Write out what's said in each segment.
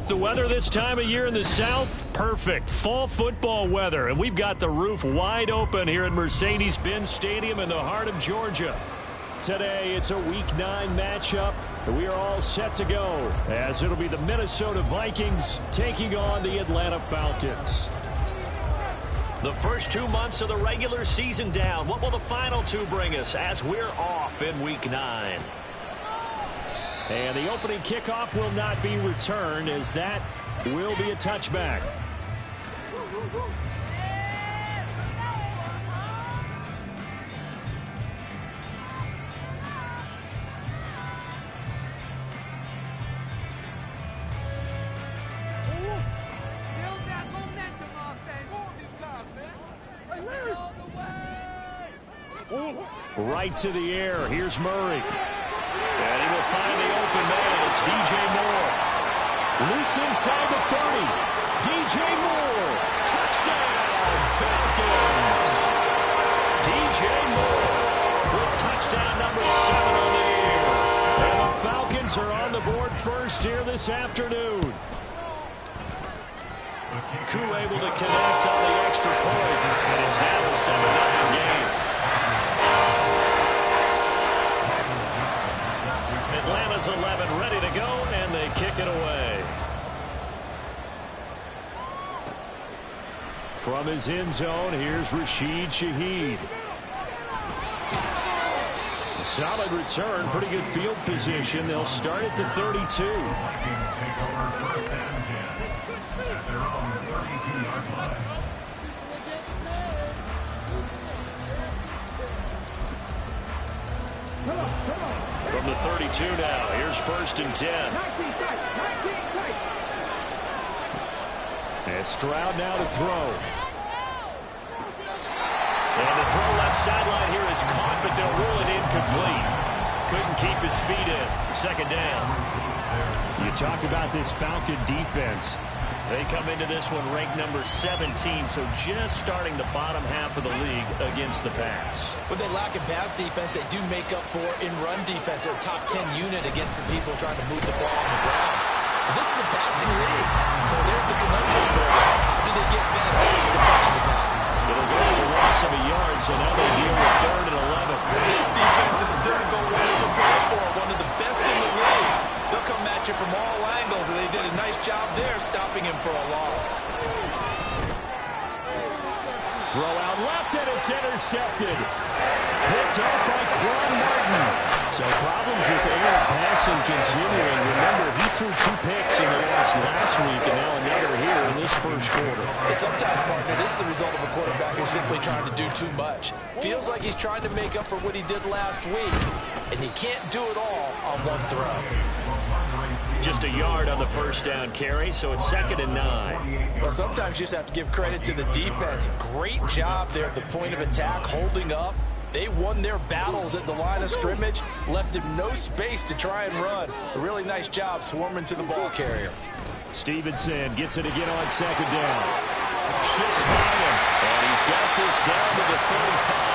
The weather this time of year in the South, perfect. Fall football weather, and we've got the roof wide open here at Mercedes-Benz Stadium in the heart of Georgia. Today, it's a Week 9 matchup. We are all set to go, as it'll be the Minnesota Vikings taking on the Atlanta Falcons. The first 2 months of the regular season down. What will the final 2 bring us as we're off in Week 9? And the opening kickoff will not be returned, as that will be a touchback. Right to the air. Here's Murray. And he will find the open man. It's DJ Moore. Loose inside the 30. DJ Moore. Touchdown, Falcons. DJ Moore with touchdown number 7 on the year. And the Falcons are on the board first here this afternoon. Koo able to connect on the extra point. And it's now a 7-0 game. Atlanta's 11 ready to go, and they kick it away. From his end zone, here's Rashid Shaheed. A solid return, pretty good field position. They'll start at the 32. From the 32 now, here's 1st and 10. And Stroud now to throw. And the throw left sideline here is caught, but they'll rule it incomplete. Couldn't keep his feet in. 2nd down. You talk about this Falcon defense. They come into this one ranked number 17, so just starting the bottom half of the league against the pass. With their lack of pass defense, they do make up for in run defense. They're a top 10 unit against the people trying to move the ball on the ground. But this is a passing league, so there's the conundrum for them. How do they get better defending the pass? It'll go as a loss of a yard, so now they deal with 3rd and 11. This defense is a difficult one to prepare for, one of the best in the league. They'll come at you from all angles, and they did a nice job there stopping him for a loss. Throw out left, and it's intercepted. Picked off by Quan Martin. So problems with air passing continuing. Remember, he threw 2 picks in the last week, and now another here in this first quarter. Sometimes, partner, this is the result of a quarterback who's simply trying to do too much. Feels like he's trying to make up for what he did last week, and he can't do it all on one throw. Just a yard on the 1st down carry, so it's 2nd and 9. Well, sometimes you just have to give credit to the defense. Great job there at the point of attack, holding up. They won their battles at the line of scrimmage, left him no space to try and run. A really nice job swarming to the ball carrier. Stevenson gets it again on 2nd down. Shifts by him, and he's got this down to the 35.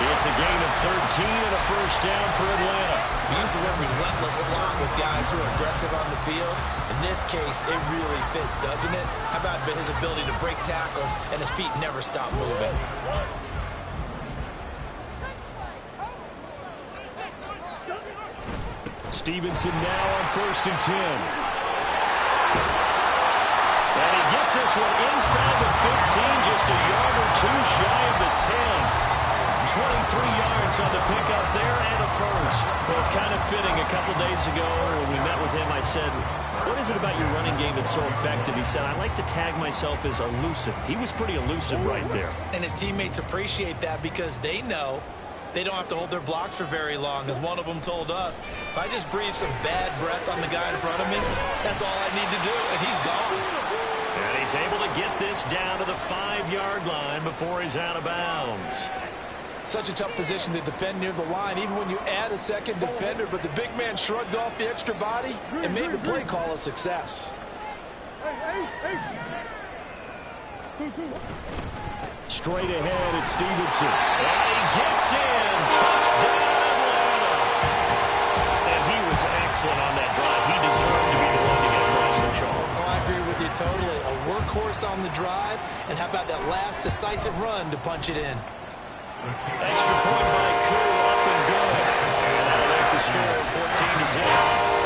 It's a gain of 13 and a 1st down for Atlanta. We use the word relentless a lot with guys who are aggressive on the field. In this case, it really fits, doesn't it? How about his ability to break tackles and his feet never stop moving? Stevenson now on 1st and 10. And he gets this one inside the 15, just a yard or 2 shy of the 10. 23 yards on the pickup there and a 1st. Well, it's kind of fitting. A couple days ago when we met with him, I said, what is it about your running game that's so effective? He said, I like to tag myself as elusive. He was pretty elusive right there. And his teammates appreciate that because they know they don't have to hold their blocks for very long. As one of them told us, if I just breathe some bad breath on the guy in front of me, that's all I need to do, and he's gone. And he's able to get this down to the 5-yard line before he's out of bounds. Such a tough position to defend near the line, even when you add a 2nd defender, but the big man shrugged off the extra body and made the play call a success. Straight ahead, it's Stevenson. And he gets in. Touchdown, Atlanta. And he was excellent on that drive. He deserved to be the one to get across the totally. A workhorse on the drive, and how about that last decisive run to punch it in? Extra point by Koo, up and good. And that'll make the score 14-0.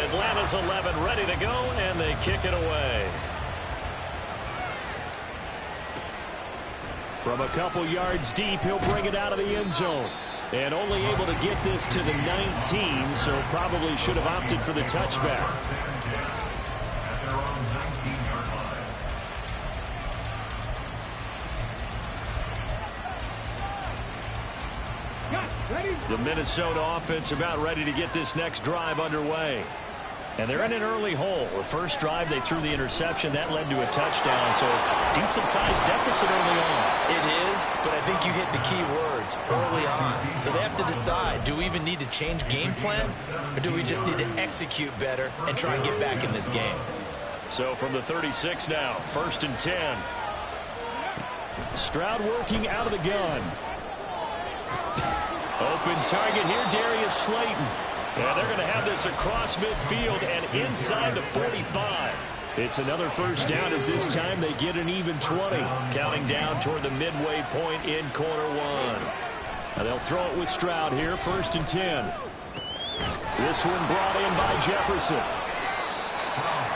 Atlanta's 11 ready to go, and they kick it away. From a couple yards deep, he'll bring it out of the end zone. And only able to get this to the 19, so probably should have opted for the touchback. The Minnesota offense about ready to get this next drive underway. And they're in an early hole. The first drive, they threw the interception. That led to a touchdown, so decent-sized deficit early on. It is, but I think you hit the key words, early on. So they have to decide, do we even need to change game plan, or do we just need to execute better and try and get back in this game? So from the 36 now, 1st and 10. Stroud working out of the gun. Open target here, Darius Slayton. And they're going to have this across midfield and inside the 45. It's another first down as this time they get an even 20. Counting down toward the midway point in quarter one. And they'll throw it with Stroud here, 1st and 10. This one brought in by Jefferson.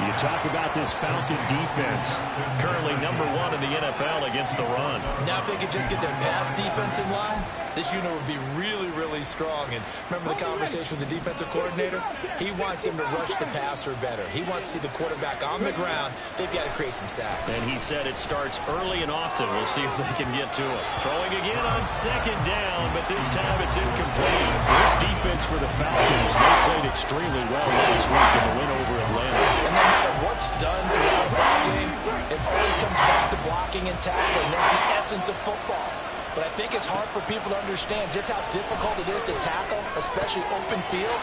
You talk about this Falcon defense. Currently #1 in the NFL against the run. Now if they could just get their pass defense in line, this unit would be really, really strong. And remember the conversation with the defensive coordinator? He wants them to rush the passer better. He wants to see the quarterback on the ground. They've got to create some sacks. And he said it starts early and often. We'll see if they can get to it. Throwing again on 2nd down, but this time it's incomplete. This defense for the Falcons, they played extremely well last week in the win over Atlanta. And no matter what's done throughout a ball game, it always comes back to blocking and tackling. That's the essence of football. But I think it's hard for people to understand just how difficult it is to tackle, especially open field.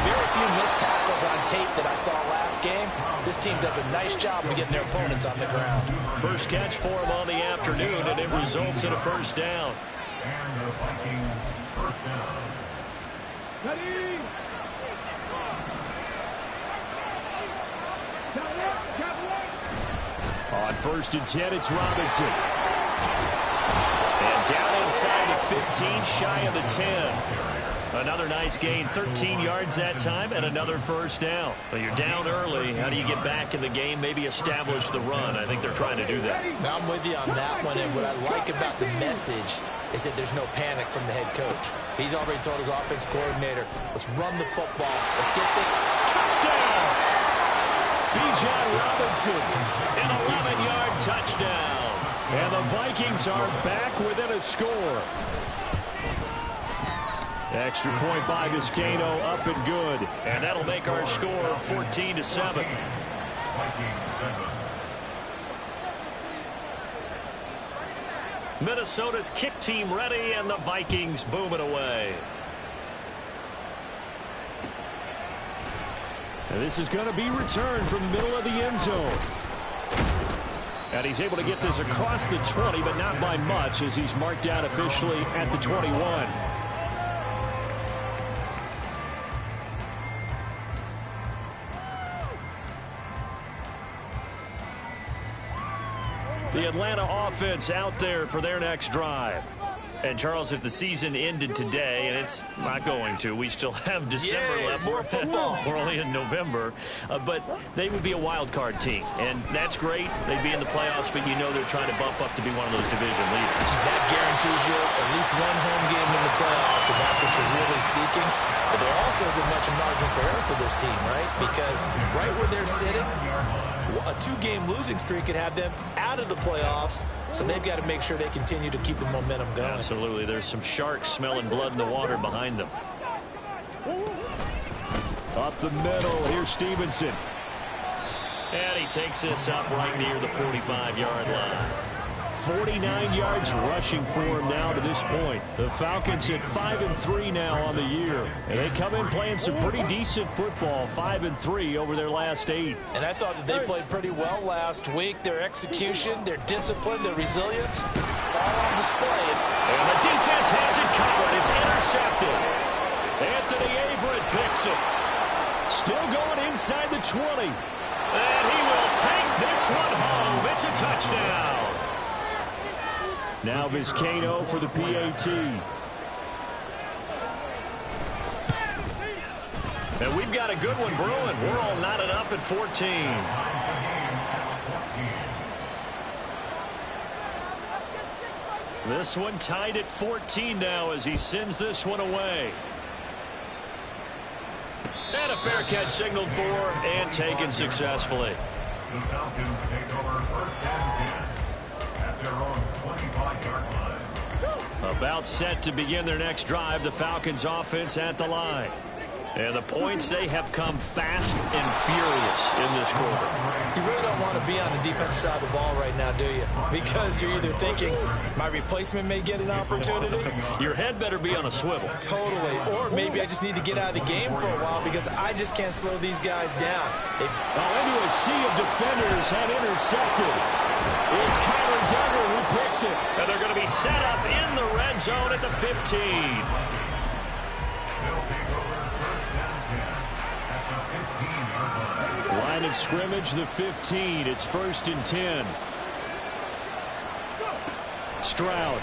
Very few missed tackles on tape that I saw last game. This team does a nice job of getting their opponents on the ground. First catch for him on the afternoon, and it results in a first down. And the Vikings first down. Ready? On 1st and 10, it's Robinson. And down inside the 15, shy of the 10. Another nice gain, 13 yards that time, and another first down. Well, you're down early. How do you get back in the game, maybe establish the run? I think they're trying to do that. Now I'm with you on that one, and what I like about the message is that there's no panic from the head coach. He's already told his offense coordinator, let's run the football. Let's get the touchdown. Bijan Robinson, an 11-yard touchdown. And the Vikings are back within a score. Extra point by Vizcaino, up and good. And that'll make our score 14-7. Minnesota's kick team ready, and the Vikings booming away. And this is going to be returned from the middle of the end zone. And he's able to get this across the 20, but not by much, as he's marked down officially at the 21. The Atlanta offense out there for their next drive. And, Charles, if the season ended today, and it's not going to, we still have December left. More football. We're only in November. But they would be a wild card team. And that's great. They'd be in the playoffs, but you know they're trying to bump up to be one of those division leaders. That guarantees you at least one home game in the playoffs, and that's what you're really seeking. But there also isn't much margin for error for this team, right? Because right where they're sitting, a 2-game losing streak could have them out of the playoffs, so they've got to make sure they continue to keep the momentum going. Absolutely. There's some sharks smelling blood in the water behind them. Up the middle, here's Stevenson. And he takes this up right near the 45-yard line. 49 yards rushing for him now to this point. The Falcons hit 5-3 now on the year. And they come in playing some pretty decent football, 5-3 over their last 8. And I thought that they played pretty well last week. Their execution, their discipline, their resilience, all on display. And the defense has it covered. It's intercepted. Anthony Averett picks it. Still going inside the 20. And he will take this one home. It's a touchdown. Now Vizcaino for the PAT. And we've got a good one brewing. We're all knotted up at 14. This one tied at 14 now as he sends this one away. And a fair catch signaled for and taken successfully. The Falcons take over first and 10 at their own 25-yard line. About set to begin their next drive, the Falcons offense at the line. And the points, they have come fast and furious in this quarter. You really don't want to be on the defensive side of the ball right now, do you? Because you're either thinking, my replacement may get an opportunity. Your head better be on a swivel. Totally. Or maybe I just need to get out of the game for a while because I just can't slow these guys down. Into a sea of defenders and intercepted. It's Kyler Duggar who picks it. And they're going to be set up in the red zone at the 15. Line of scrimmage, the 15. It's 1st and 10. Stroud.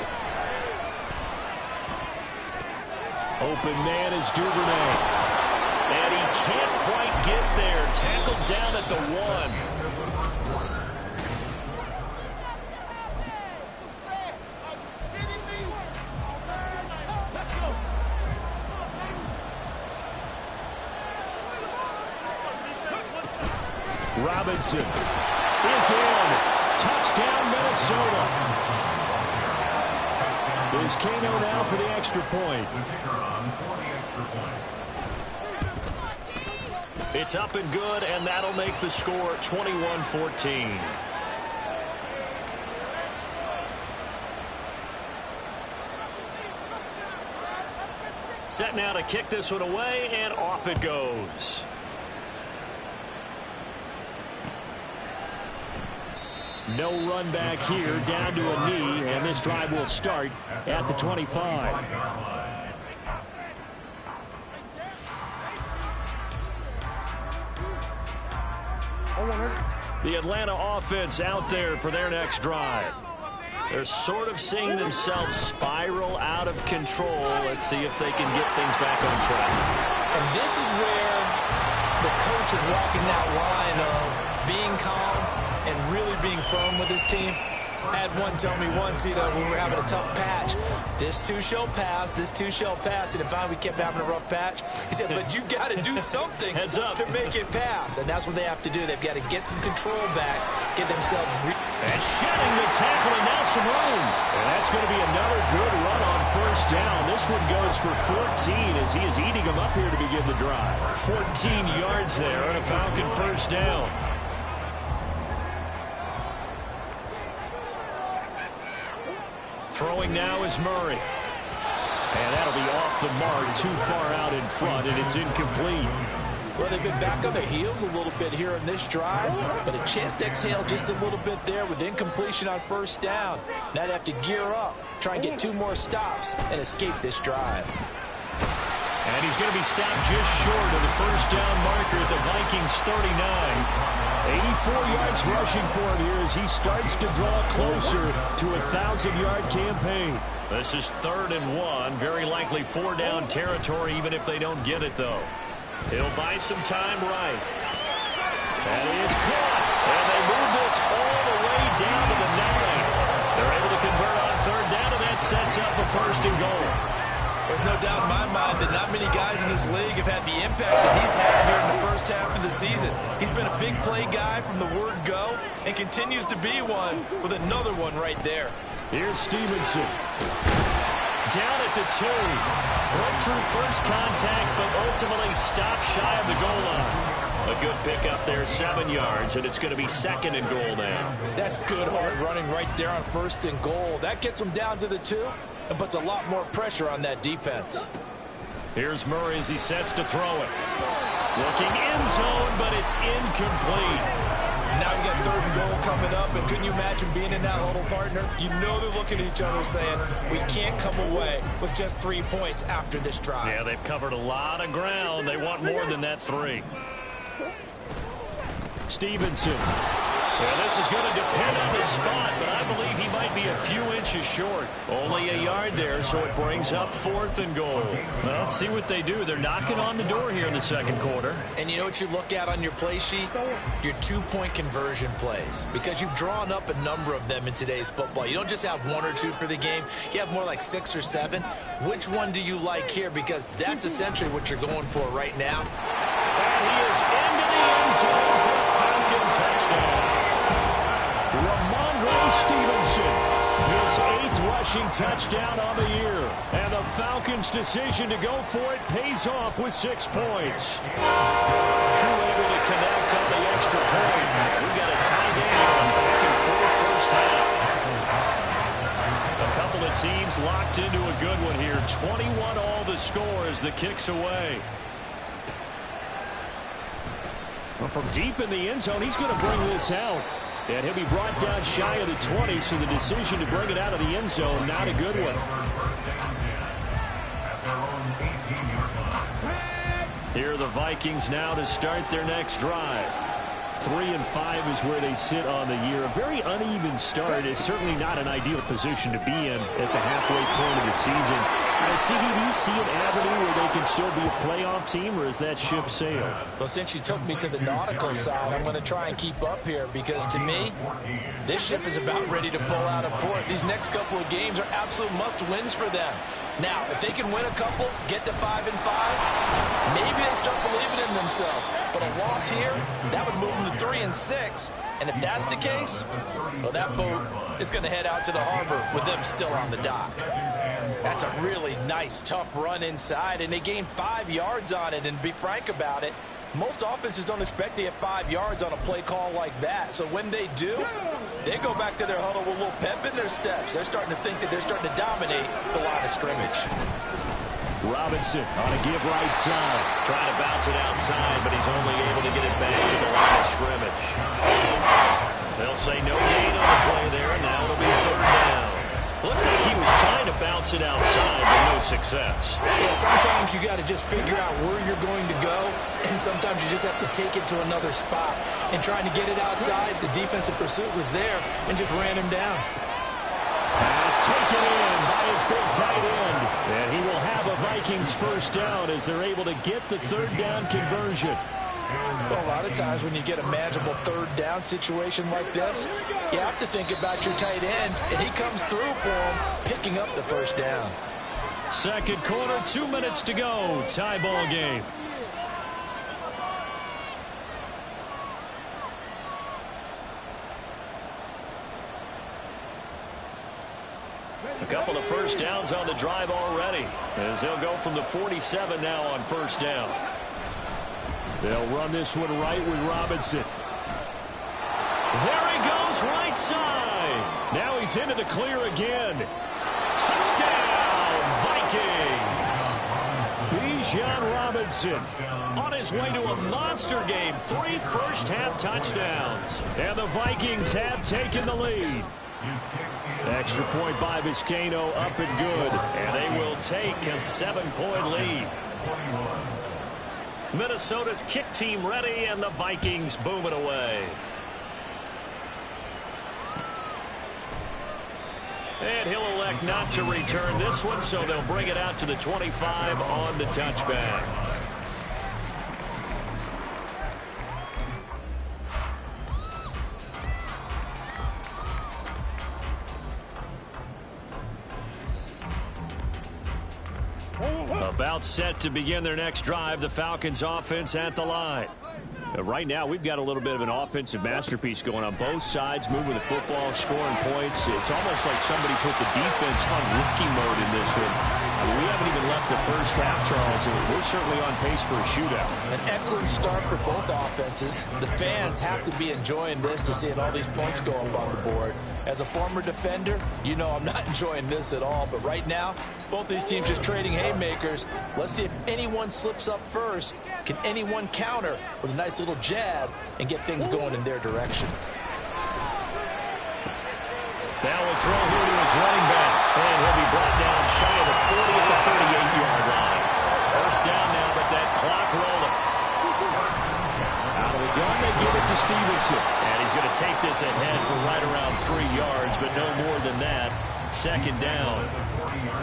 Open man is Duvernay. And he can't quite get there. Tackled down at the 1. Robinson is in. Touchdown, Minnesota. Vizcaino now for the extra point. It's up and good, and that'll make the score 21-14. Set now to kick this one away, and off it goes. No run back here, down to a knee, and this drive will start at the 25. The Atlanta offense out there for their next drive. They're sort of seeing themselves spiral out of control. Let's see if they can get things back on track. And this is where the coach is walking that line of being calm and really being firm with his team. I had one tell me once, when we were having a tough patch, this too shall pass, this too shall pass. And finally we kept having a rough patch. He said, but you've got to do something to make it pass. And that's what they have to do. They've got to get some control back, get themselves... And shedding the tackle, and now some room. And that's going to be another good run on first down. This one goes for 14 as he is eating them up here to begin the drive. 14 yards there on a Falcon first down. Throwing now is Murray. And that'll be off the mark, too far out in front, and it's incomplete. Well, they've been back on their heels a little bit here in this drive, but a chance to exhale just a little bit there with incompletion on first down. Now they have to gear up, try and get 2 more stops, and escape this drive. And he's going to be stopped just short of the first down marker at the Vikings 39. 84 yards rushing for him here as he starts to draw closer to a 1,000-yard campaign. This is 3rd and 1. Very likely 4-down territory, even if they don't get it, though. He'll buy some time right. That is caught. And they move this all the way down to the 9. They're able to convert on 3rd down, and that sets up a 1st and goal. There's no doubt in my mind that not many guys in this league have had the impact that he's had here in the first half of the season. He's been a big play guy from the word go and continues to be one with another one right there. Here's Stevenson. Down at the 2. Broke through first contact, but ultimately stopped shy of the goal line. A good pickup there, 7 yards, and it's going to be 2nd and goal now. That's good hard running right there on 1st and goal. That gets them down to the 2 and puts a lot more pressure on that defense. Here's Murray as he sets to throw it. Looking end zone, but it's incomplete. Now we got 3rd and goal coming up, and couldn't you imagine being in that huddle, partner? You know they're looking at each other saying, we can't come away with just 3 points after this drive. Yeah, they've covered a lot of ground. They want more than that 3. Stevenson. Yeah, this is going to depend on the spot, but I believe he might be a few inches short. Only a yard there, so it brings up 4th and goal. Well, let's see what they do. They're knocking on the door here in the second quarter. And you know what you look at on your play sheet? Your 2-point conversion plays. Because you've drawn up a number of them in today's football. You don't just have 1 or 2 for the game. You have more like 6 or 7. Which one do you like here? Because that's essentially what you're going for right now. And he is into the end zone for a Falcon touchdown. Ramondre Stevenson, his 8th rushing touchdown on the year. And the Falcons' decision to go for it pays off with 6 points. Drew able to connect on the extra point. We've got a tie game here, a back-and-forth first half. A couple of teams locked into a good one here. 21 all the score as the kick's away. Well, from deep in the end zone, he's going to bring this out. And he'll be brought down shy of the 20, so the decision to bring it out of the end zone, not a good one. Here are the Vikings now to start their next drive. 3-5 is where they sit on the year. A very uneven start is certainly not an ideal position to be in at the halfway point of the season. CD, do you see an avenue where they can still be a playoff team, or is that ship sailed? Well, since you took me to the nautical side, I'm going to try and keep up here because, to me, this ship is about ready to pull out of port. These next couple of games are absolute must-wins for them. Now, if they can win a couple, get to 5-5, maybe they start believing in themselves. But a loss here, that would move them to 3-6. And if that's the case, well, that boat is going to head out to the harbor with them still on the dock. That's a really nice, tough run inside, and they gained 5 yards on it. And to be frank about it, most offenses don't expect to get 5 yards on a play call like that. So when they do, they go back to their huddle with a little pep in their steps. They're starting to think that they're starting to dominate the line of scrimmage. Robinson on a give right side. Trying to bounce it outside, but he's only able to get it back to the line of scrimmage. They'll say no gain on the play there, and now it'll be 3rd down. Looked like he was trying to bounce it outside, but no success. Yeah, sometimes you got to just figure out where you're going to go, and sometimes you just have to take it to another spot. And trying to get it outside, the defensive pursuit was there and just ran him down. Pass taken in by his big tight end. And he will have a Vikings 1st down as they're able to get the 3rd down conversion. Well, a lot of times when you get a manageable 3rd down situation like this, you have to think about your tight end, and he comes through for him, picking up the 1st down. Second quarter, 2 minutes to go. Tie ball game. A couple of 1st downs on the drive already, as they'll go from the 47 now on 1st down. They'll run this one right with Robinson. There he goes, right side. Now he's into the clear again. Touchdown, Vikings. Bijan Robinson on his way to a monster game. 3 first-half touchdowns. And the Vikings have taken the lead. Extra point by Vizcaino, up and good. And they will take a 7-point lead. Minnesota's kick team ready, and the Vikings boom it away. And he'll elect not to return this one, so they'll bring it out to the 25 on the touchback. About set to begin their next drive, the Falcons offense at the line. Right now, we've got a little bit of an offensive masterpiece going on both sides, moving the football, scoring points. It's almost like somebody put the defense on rookie mode in this one. We haven't even left the first half, Charles, and we're certainly on pace for a shootout. An excellent start for both offenses. The fans have to be enjoying this to see all these points go up on the board. As a former defender, you know I'm not enjoying this at all. But right now, both these teams just trading haymakers. Let's see if anyone slips up first. Can anyone counter with a nice little jab and get things going in their direction? Now we'll throw here to his running back. And he'll be brought down shy of the 40 at the 38-yard line. First down now, but that clock rolling. Out of the gun, they give it to Stevenson. And he's going to take this ahead for right around 3 yards, but no more than that. Second down.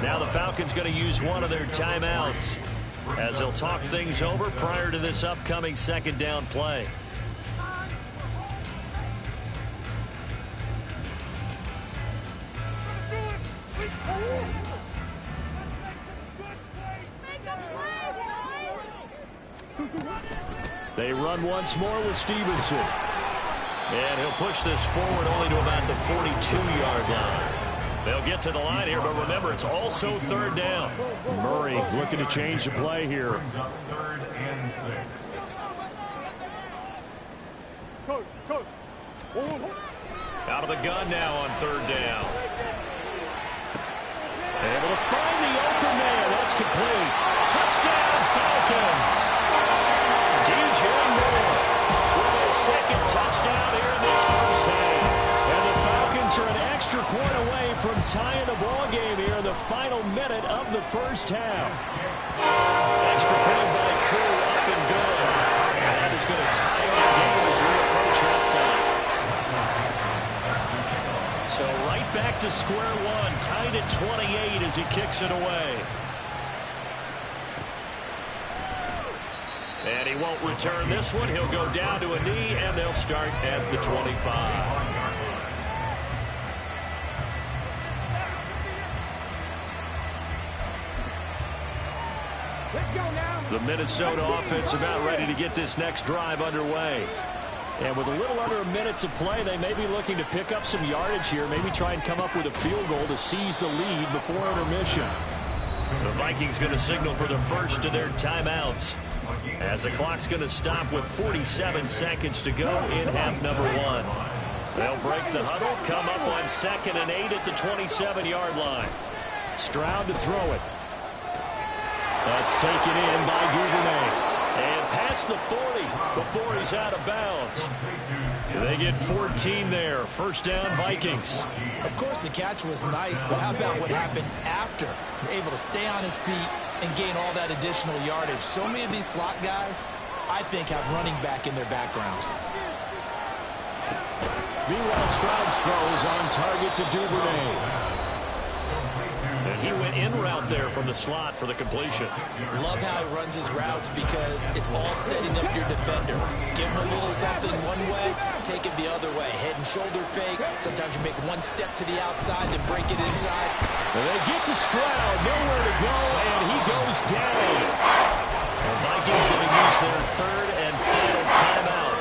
Now the Falcons going to use one of their timeouts as they'll talk things over prior to this upcoming second down play. They run once more with Stevenson. And he'll push this forward only to about the 42-yard line. They'll get to the line here, but remember, it's also third down. Murray looking to change the play here. Third and 6. Coach. Out of the gun now on third down. Able to find the open man. That's complete. Touchdown, Falcons. DJ Moore with his second touchdown here in this first half. And the Falcons are an extra point away from tying the ball game here in the final minute of the first half. Extra point by Crew, up and good. And that is going to tie up the game as we approach halftime. So right back to square one, tied at 28 as he kicks it away. And he won't return this one. He'll go down to a knee, and they'll start at the 25. The Minnesota offense about ready to get this next drive underway. And with a little under a minute to play, they may be looking to pick up some yardage here, maybe try and come up with a field goal to seize the lead before intermission. The Vikings going to signal for the first of their timeouts, as the clock's going to stop with 47 seconds to go in half number one. They'll break the huddle, come up on 2nd and 8 at the 27-yard line. Stroud to throw it. That's taken in by Duvernay. And past the 40 before he's out of bounds. They get 14 there. First down, Vikings. Of course, the catch was nice, but how about what happened after? Able to stay on his feet and gain all that additional yardage. So many of these slot guys, I think, have running back in their background. Meanwhile, Stroud's throws on target to Duvernay. And he went in route there from the slot for the completion. Love how he runs his routes because it's all setting up your defender. Give him a little something one way, take it the other way. Head and shoulder fake. Sometimes you make one step to the outside, then break it inside. And they get to Stroud, nowhere to go, and he goes down. The Vikings going to use their third and final timeout,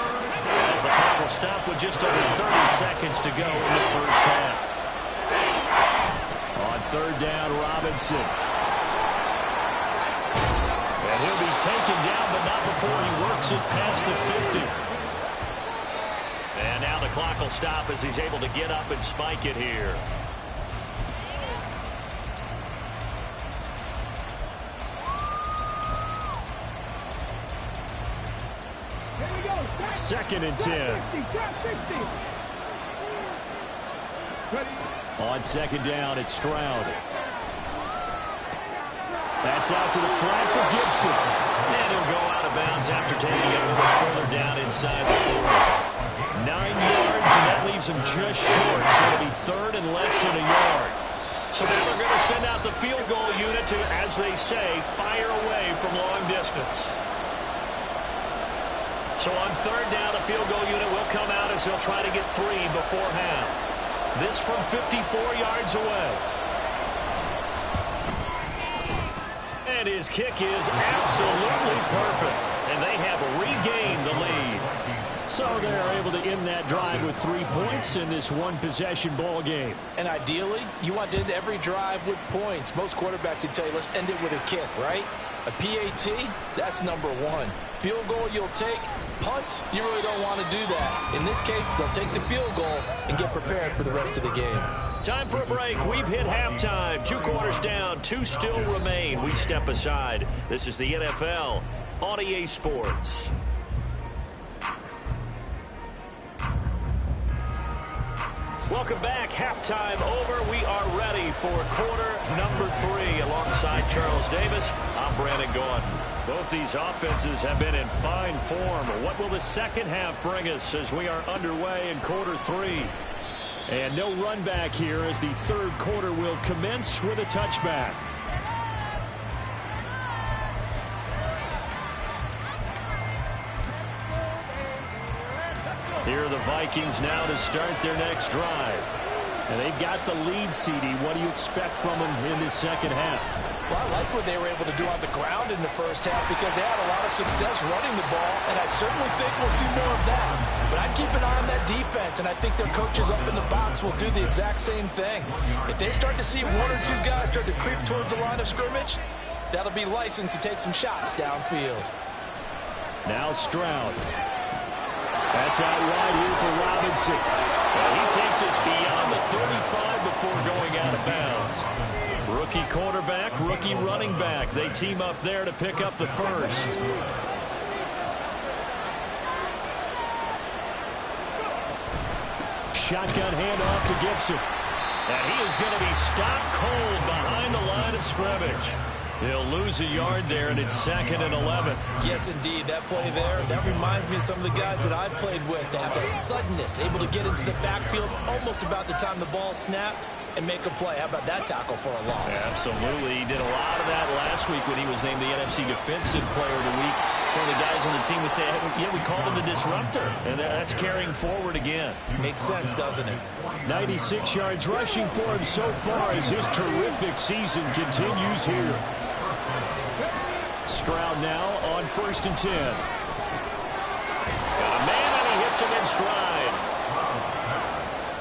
as the clock will stop with just over 30 seconds to go in the first half. On third down, Robinson. And he'll be taken down, but not before he works it past the 50. And now the clock will stop as he's able to get up and spike it here. Second and 10. On second down, it's Stroud. That's out to the flat for Gibson. And he'll go out of bounds after taking it a little further down inside the 40. 9 yards, and that leaves him just short. So it'll be third and less than a yard. So now they're going to send out the field goal unit to, as they say, fire away from long distance. So on third down, the field goal unit will come out as they'll try to get 3 before half. This from 54 yards away. And his kick is absolutely perfect. And they have regained the lead. So they're able to end that drive with 3 points in this one-possession ball game. And ideally, you want to end every drive with points. Most quarterbacks would tell you, let's end it with a kick, right? A PAT, that's number 1. Field goal you'll take. Punts, you really don't want to do that. In this case, they'll take the field goal and get prepared for the rest of the game. Time for a break. We've hit halftime. 2 quarters down. 2 still remain. We step aside. This is the NFL on EA Sports. Welcome back. Halftime over. We are ready for quarter number 3. Alongside Charles Davis, I'm Brandon Gaudin. Both these offenses have been in fine form. What will the second half bring us as we are underway in quarter 3? And no run back here as the third quarter will commence with a touchback. Here are the Vikings now to start their next drive. And they've got the lead, CD. What do you expect from them in this second half? Well, I like what they were able to do on the ground in the first half because they had a lot of success running the ball, and I certainly think we'll see more of that. But I'd keep an eye on that defense, and I think their coaches up in the box will do the exact same thing. If they start to see one or two guys start to creep towards the line of scrimmage, that'll be license to take some shots downfield. Now Stroud. That's out wide here for Robinson. And he takes us beyond the 35 before going out of bounds. Rookie quarterback, rookie running back. They team up there to pick up the first. Shotgun handoff to Gibson. And he is going to be stopped cold behind the line of scrimmage. He'll lose a yard there, and it's 2nd and 11. Yes, indeed. That play there, that reminds me of some of the guys that I've played with. They have that suddenness, able to get into the backfield almost about the time the ball snapped and make a play. How about that tackle for a loss? Yeah, absolutely. He did a lot of that last week when he was named the NFC Defensive Player of the Week. One of the guys on the team would say, yeah, we called him the disruptor. And that's carrying forward again. Makes sense, doesn't it? 96 yards rushing for him so far as his terrific season continues here. Stroud now on 1st and 10. Got a man, and he hits him in stride.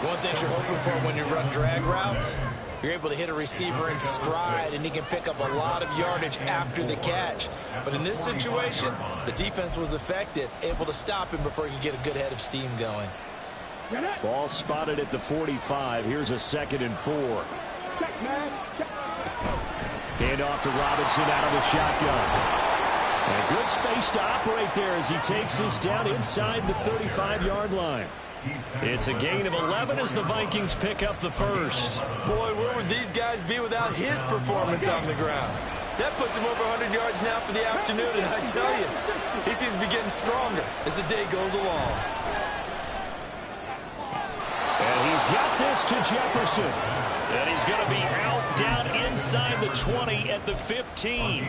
One thing you're hoping for when you run drag routes, you're able to hit a receiver in stride, and he can pick up a lot of yardage after the catch. But in this situation, the defense was effective, able to stop him before he could get a good head of steam going. Ball spotted at the 45. Here's a 2nd and 4. Hand off to Robinson out of the shotgun. And a good space to operate there as he takes this down inside the 35-yard line. It's a gain of 11 as the Vikings pick up the first. Boy, where would these guys be without his performance on the ground? That puts him over 100 yards now for the afternoon, and I tell you, he seems to be getting stronger as the day goes along. And he's got this to Jefferson. And he's going to be out down inside the 20 at the 15.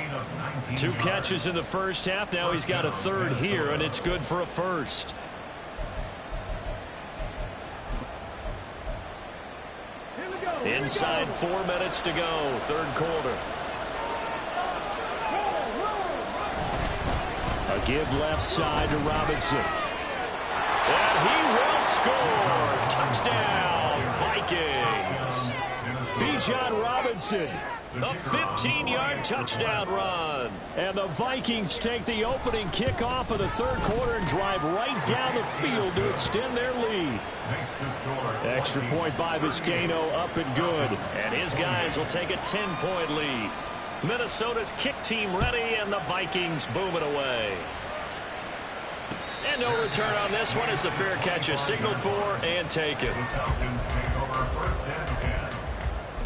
2 catches in the first half. Now he's got a third here, and it's good for a first. Inside 4 minutes to go, third quarter. A give left side to Robinson. And he will score. Touchdown, Vikings. Bijan Robinson, a 15-yard touchdown run. And the Vikings take the opening kickoff of the third quarter and drive right down the field to extend their lead. Extra point by Vizcaino, up and good. And his guys will take a 10-point lead. Minnesota's kick team ready, and the Vikings boom it away. And no return on this one as the fair catch is signaled for and taken. Falcons take over 1st and 10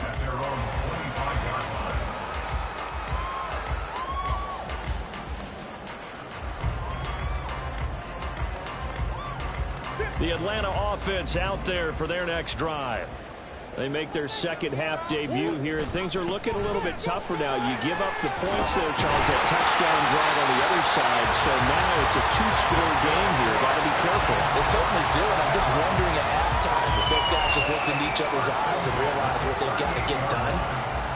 at their own 25-yard line. The Atlanta offense out there for their next drive. They make their second half debut here, and things are looking a little bit tougher now. You give up the points there, Charles, that touchdown drive on the other side. So now it's a 2-score game here. Got to be careful. They certainly do, and I'm just wondering at halftime if those guys just looked into each other's eyes and realize what they've got to get done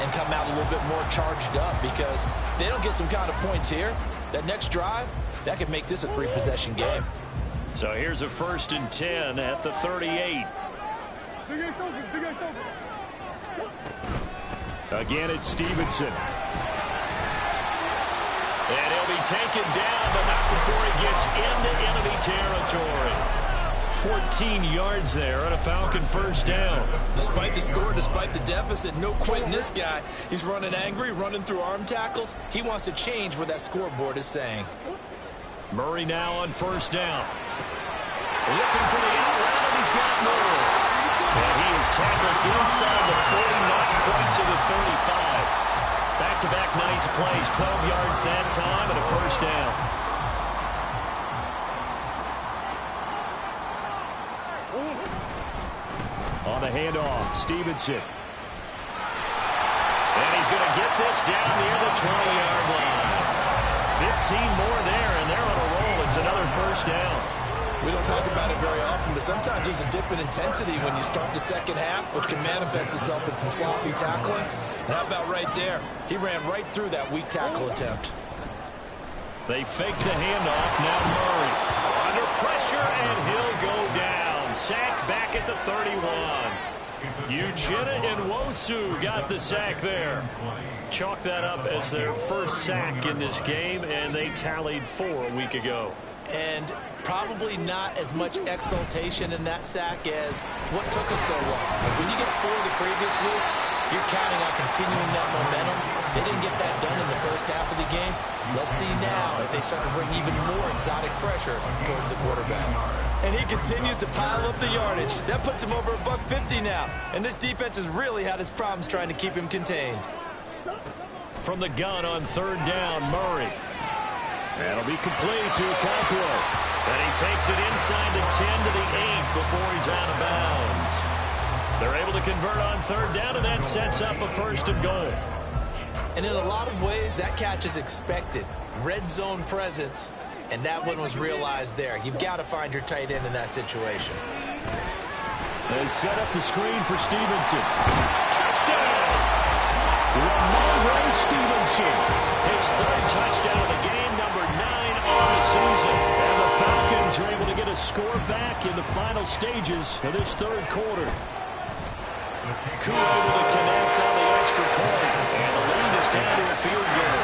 and come out a little bit more charged up, because if they don't get some kind of points here, that next drive, that could make this a 3-possession game. So here's a 1st and 10 at the 38. Again, it's Stevenson. And he'll be taken down, but not before he gets into enemy territory. 14 yards there on a Falcon first down. Despite the score, despite the deficit, no quitting this guy. He's running angry, running through arm tackles. He wants to change what that scoreboard is saying. Murray now on first down. Looking for the out route, and he's got more. And inside the 40, not quite to the 35. Back-to-back nice plays, 12 yards that time, and a first down. On the handoff, Stevenson. And he's going to get this down near the 20-yard line. 15 more there, and they're on a roll. It's another first down. We don't talk about it very often, but sometimes there's a dip in intensity when you start the second half, which can manifest itself in some sloppy tackling. And how about right there? He ran right through that weak tackle attempt. They fake the handoff. Now Murray under pressure, and he'll go down. Sacked back at the 31. Uchenna and Nwosu got the sack there. Chalk that up as their first sack in this game, and they tallied 4 a week ago. And probably not as much exultation in that sack as what took us so long. Because when you get 4 the previous week, you're counting on continuing that momentum. They didn't get that done in the first half of the game. Let's see now if they start to bring even more exotic pressure towards the quarterback. And he continues to pile up the yardage. That puts him over $150 now. And this defense has really had its problems trying to keep him contained. From the gun on third down, Murray. That'll be complete to Okonkwo. And he takes it inside the 10 to the 8 before he's out of bounds. They're able to convert on third down, and that sets up a first and goal. And in a lot of ways, that catch is expected. Red zone presence, and that one was realized there. You've got to find your tight end in that situation. They set up the screen for Stevenson. Touchdown! Ramon Stevenson. His third touchdown of the game, number 9 on the season. And the Falcons are able to get a score back in the final stages of this third quarter. Koo able to connect on the extra point, and the lead is down to a field goal.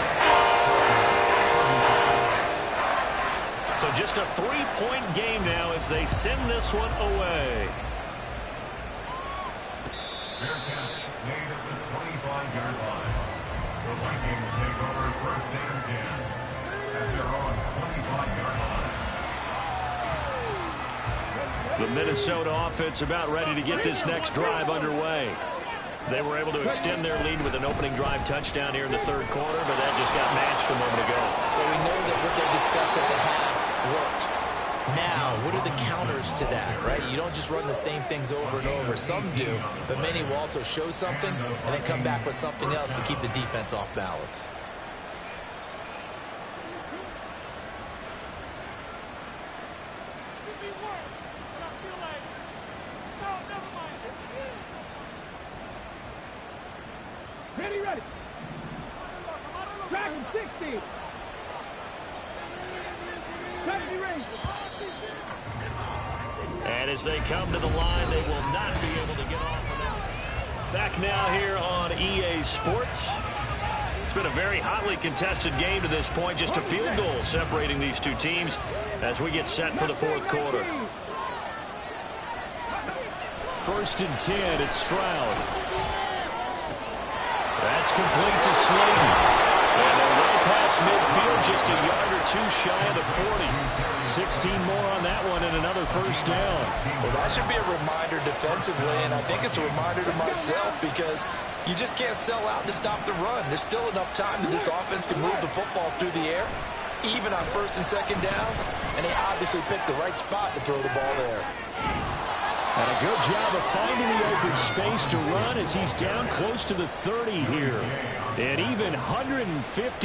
So just a 3-point game now as they send this one away. Fair catch made at the 25-yard line. The Vikings take over first and 10 at their own 25-yard line. The Minnesota offense about ready to get this next drive underway. They were able to extend their lead with an opening drive touchdown here in the third quarter, but that just got matched a moment ago. So we know that what they discussed at the half worked. Now, what are the counters to that, right? You don't just run the same things over and over. Some do, but many will also show something and then come back with something else to keep the defense off balance. Ready. Track 60. And as they come to the line, they will not be able to get off of that. Back now here on EA Sports. It's been a very hotly contested game to this point. Just a field goal separating these two teams as we get set for the fourth quarter. First and 10, it's Stroud. That's complete to Slayton. And they're well past midfield, just a yard or two shy of the 40. 16 more on that one and another first down. Well, that should be a reminder defensively, and I think it's a reminder to myself because you just can't sell out to stop the run. There's still enough time that this offense can move the football through the air, even on first and second downs, and they obviously picked the right spot to throw the ball there. And a good job of finding the open space to run as he's down close to the 30 here. And even 150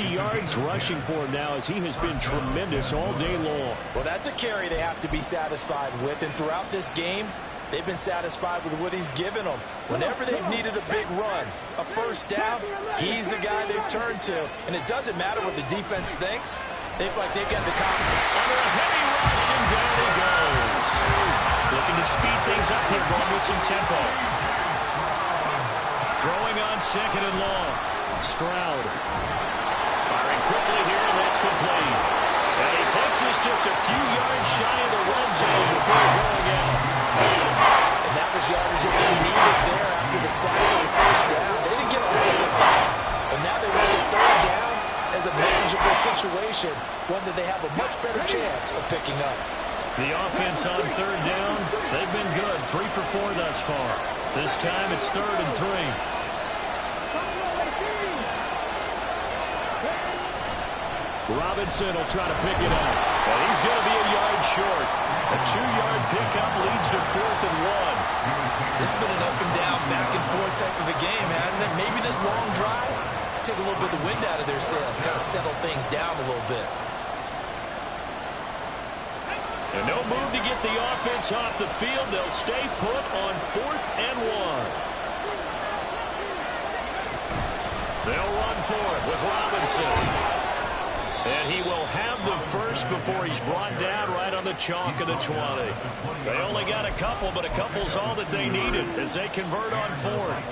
yards rushing for him now as he has been tremendous all day long. Well, that's a carry they have to be satisfied with. And throughout this game, they've been satisfied with what he's given them. Whenever they've needed a big run, a first down, he's the guy they've turned to. And it doesn't matter what the defense thinks. They've got the confidence. Under a heavy rush, and down he goes. Looking to speed things up here, going with some tempo. Throwing on second and long. Stroud. Firing quickly here, and that's complete. And he takes us just a few yards shy of the red zone before going out. And that was yardage that they needed there after the sack of the first down. They didn't get all of it back. But now they look at third down as a manageable situation, one that they have a much better chance of picking up. The offense on third down, they've been good. 3 for 4 thus far. This time it's 3rd and 3. Robinson will try to pick it up. And he's going to be a yard short. A 2-yard pickup leads to 4th and 1. This has been an up and down, back and forth type of a game, hasn't it? Maybe this long drive take a little bit of the wind out of their sails, kind of settle things down a little bit. And no move to get the offense off the field. They'll stay put on 4th and 1. They'll run for it with Robinson. And he will have the first before he's brought down right on the chalk of the 20. They only got a couple, but a couple's all that they needed as they convert on 4th.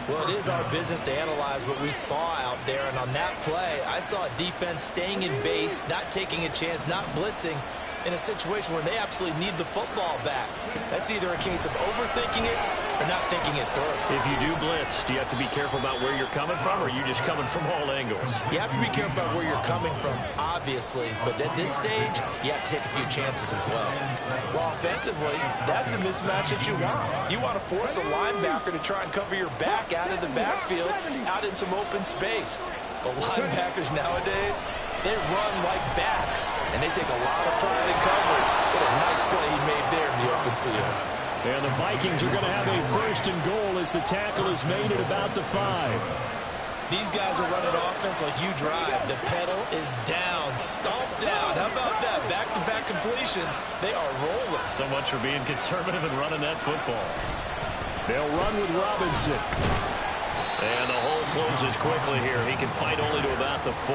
Well, it is our business to analyze what we saw out there. And on that play, I saw a defense staying in base, not taking a chance, not blitzing, in a situation where they absolutely need the football back. That's either a case of overthinking it or not thinking it through. If you do blitz, do you have to be careful about where you're coming from, or are you just coming from all angles? You have to be careful about where you're coming from, obviously, but at this stage, you have to take a few chances as well. Well, offensively, that's the mismatch that you want. You want to force a linebacker to try and cover your back out of the backfield, out in some open space. The linebackers nowadays, they run like backs, and they take a lot of pride in coverage. What a nice play he made there in the open field. And the Vikings are going to have a 1st and goal as the tackle is made at about the 5. These guys are running offense like you drive. The pedal is down, stomped down. How about that? Back-to-back completions. They are rolling. So much for being conservative and running that football. They'll run with Robinson. And the hole closes quickly here. He can fight only to about the 4.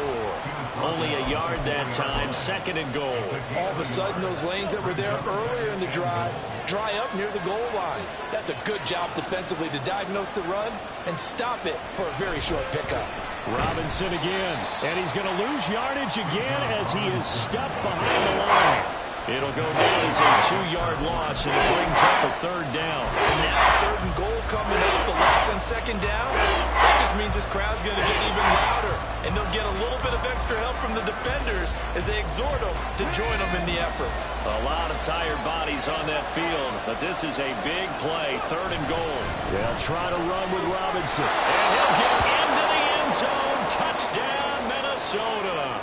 Only a yard that time. 2nd and goal. All of a sudden, those lanes that were there earlier in the drive dry up near the goal line. That's a good job defensively to diagnose the run and stop it for a very short pickup. Robinson again. And he's going to lose yardage again as he is stuck behind the line. It'll go down as a 2-yard loss, and it brings up a 3rd down. And now 3rd and goal coming up, the loss on 2nd down. That just means this crowd's going to get even louder, and they'll get a little bit of extra help from the defenders as they exhort them to join them in the effort. A lot of tired bodies on that field, but this is a big play, 3rd and goal. They'll try to run with Robinson, and he'll get into the end zone. Touchdown, Minnesota.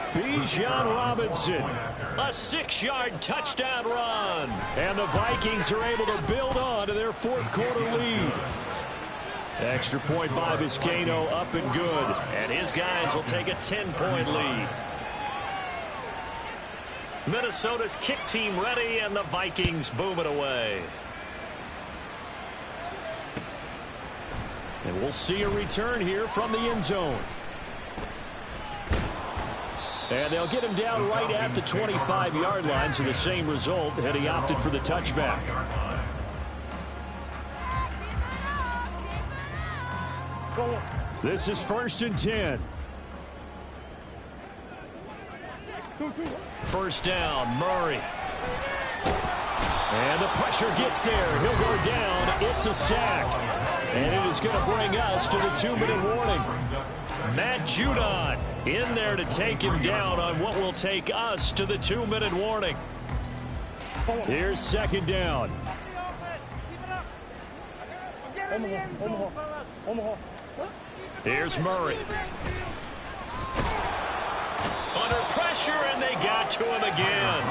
Bijan Robinson, a 6-yard touchdown run. And the Vikings are able to build on to their 4th quarter lead. Extra point by Vizcaino, up and good. And his guys will take a 10-point lead. Minnesota's kick team ready, and the Vikings boom it away. And we'll see a return here from the end zone. And they'll get him down right at the 25-yard line, so the same result, and he opted for the touchback. This is 1st and 10. 1st down, Murray. And the pressure gets there. He'll go down. It's a sack. And it is going to bring us to the 2-minute warning. Matt Judon in there to take him down on what will take us to the 2-minute warning. Here's 2nd down. Here's Murray. Under pressure, and they got to him again.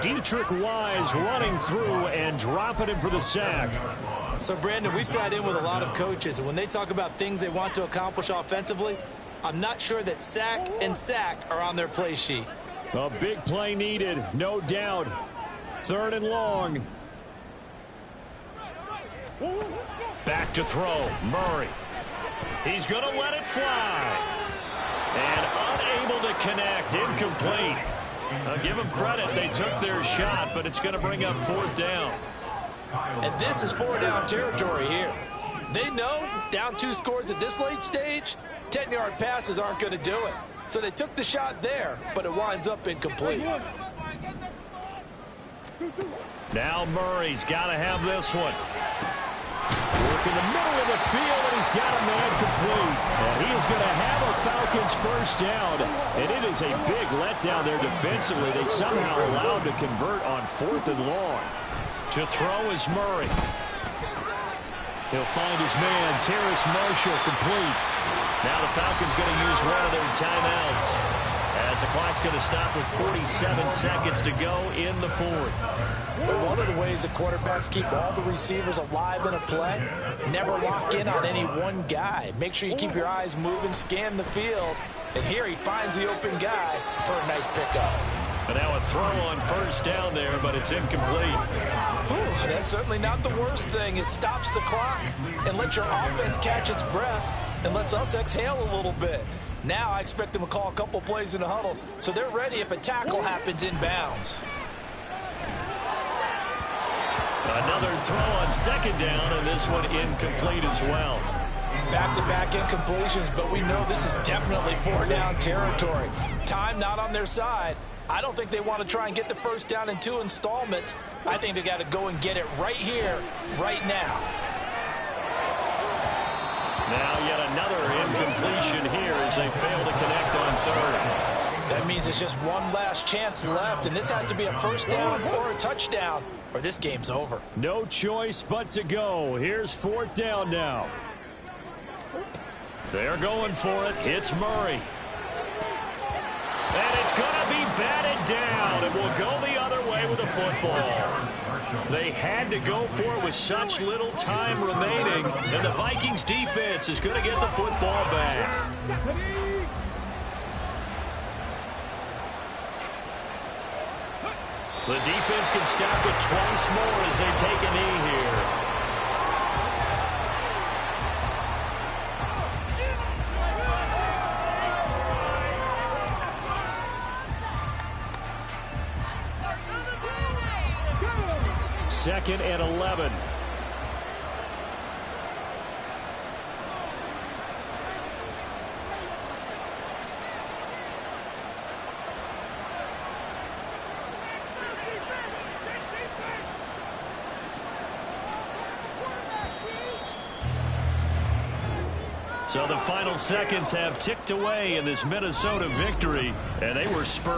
Dietrich Wise running through and dropping him for the sack. So, Brandon, we've sat in with a lot of coaches, and when they talk about things they want to accomplish offensively, I'm not sure that sack and sack are on their play sheet. A big play needed, no doubt. 3rd and long. Back to throw, Murray. He's going to let it fly. And unable to connect, incomplete. I'll give them credit, they took their shot, but it's going to bring up 4th down. And this is 4-down territory here. They know down 2 scores at this late stage, 10-yard passes aren't going to do it. So they took the shot there, but it winds up incomplete. Now Murray's got to have this one. Work in the middle of the field, and he's got a man complete. And he is going to have a Falcons 1st down. And it is a big letdown there defensively. They somehow allowed to convert on 4th and long. To throw is Murray. He'll find his man, Terrace Marshall, complete. Now the Falcons going to use one of their timeouts as the clock's going to stop with 47 seconds to go in the fourth. But one of the ways the quarterbacks keep all the receivers alive in a play, never lock in on any one guy. Make sure you keep your eyes moving, scan the field. And here he finds the open guy for a nice pickup. And now a throw on first down there, but it's incomplete. Whew, that's certainly not the worst thing. It stops the clock and lets your offense catch its breath and lets us exhale a little bit. Now I expect them to call a couple plays in the huddle so they're ready if a tackle happens inbounds. Another throw on second down, and this one incomplete as well. Back-to-back incompletions, but we know this is definitely four-down territory. Time not on their side. I don't think they want to try and get the first down in 2 installments. I think they got to go and get it right here, right now. Now yet another incompletion here as they fail to connect on third. That means it's just one last chance left, and this has to be a first down or a touchdown, or this game's over. No choice but to go. Here's fourth down now. They're going for it. It's Murray. And it's going to be batted down, and will go the other way with the football. They had to go for it with such little time remaining, and the Vikings defense is going to get the football back. The defense can stop it twice more as they take a knee here. Second and 11. So the final seconds have ticked away in this Minnesota victory, and they were spurred